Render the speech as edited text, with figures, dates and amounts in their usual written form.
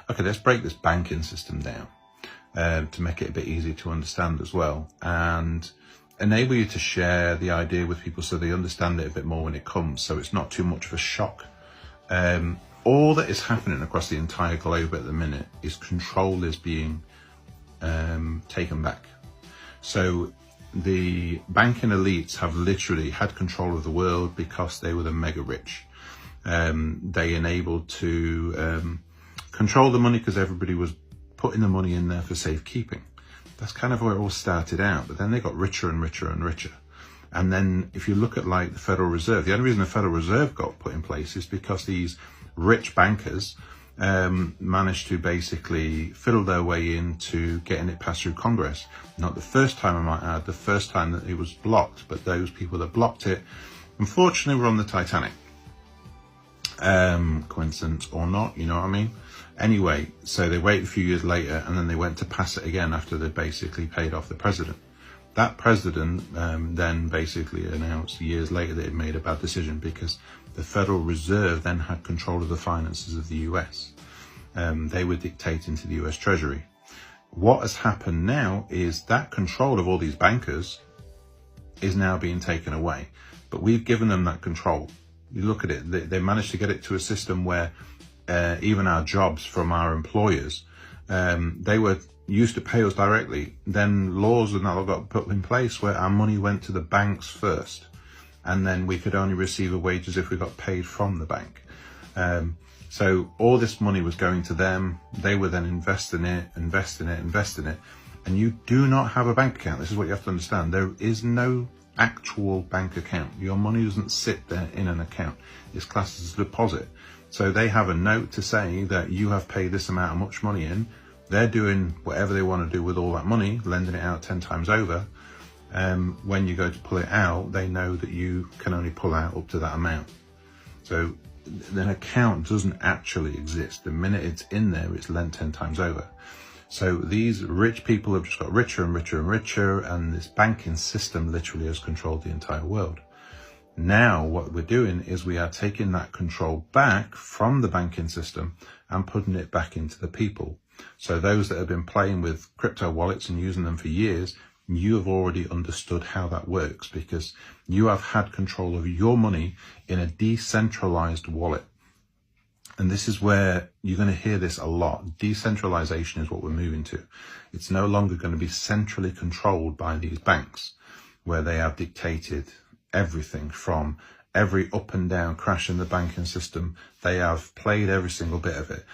Okay, let's break this banking system down to make it a bit easier to understand as well, and enable you to share the idea with people so they understand it a bit more when it comes, so it's not too much of a shock. All that is happening across the entire globe at the minute is control is being taken back. So the banking elites have literally had control of the world because they were the mega rich. They enabled to control the money because everybody was putting the money in there for safekeeping. That's kind of where it all started out, but then they got richer and richer and richer. And then if you look at like the Federal Reserve, the only reason the Federal Reserve got put in place is because these rich bankers managed to basically fiddle their way into getting it passed through Congress. Not the first time, I might add, the first time that it was blocked, but those people that blocked it, unfortunately, were on the Titanic. Coincidence or not, you know what I mean? Anyway, so they waited a few years later and then they went to pass it again after they basically paid off the president. That president then basically announced years later that it made a bad decision because the Federal Reserve then had control of the finances of the US. They were dictating to the US Treasury. What has happened now is that control of all these bankers is now being taken away, but we've given them that control. You look at it, they managed to get it to a system where even our jobs from our employers, they were used to pay us directly. Then laws and that got put in place where our money went to the banks first, and then we could only receive a wages if we got paid from the bank. So all this money was going to them. They were then investing it, and you do not have a bank account. This is what you have to understand. There is no actual bank account. Your money doesn't sit there in an account. It's classed as a deposit. So they have a note to say that you have paid this amount of much money in. They're doing whatever they want to do with all that money, lending it out 10 times over. When you go to pull it out, they know that you can only pull out up to that amount. So an account doesn't actually exist. The minute it's in there, it's lent 10 times over. So these rich people have just got richer and richer and richer, and this banking system literally has controlled the entire world. Now what we're doing is we are taking that control back from the banking system and putting it back into the people. So those that have been playing with crypto wallets and using them for years, you have already understood how that works because you have had control of your money in a decentralized wallet. And this is where you're going to hear this a lot. Decentralization is what we're moving to. It's no longer going to be centrally controlled by these banks where they have dictated everything from every up and down crash in the banking system. They have played every single bit of it.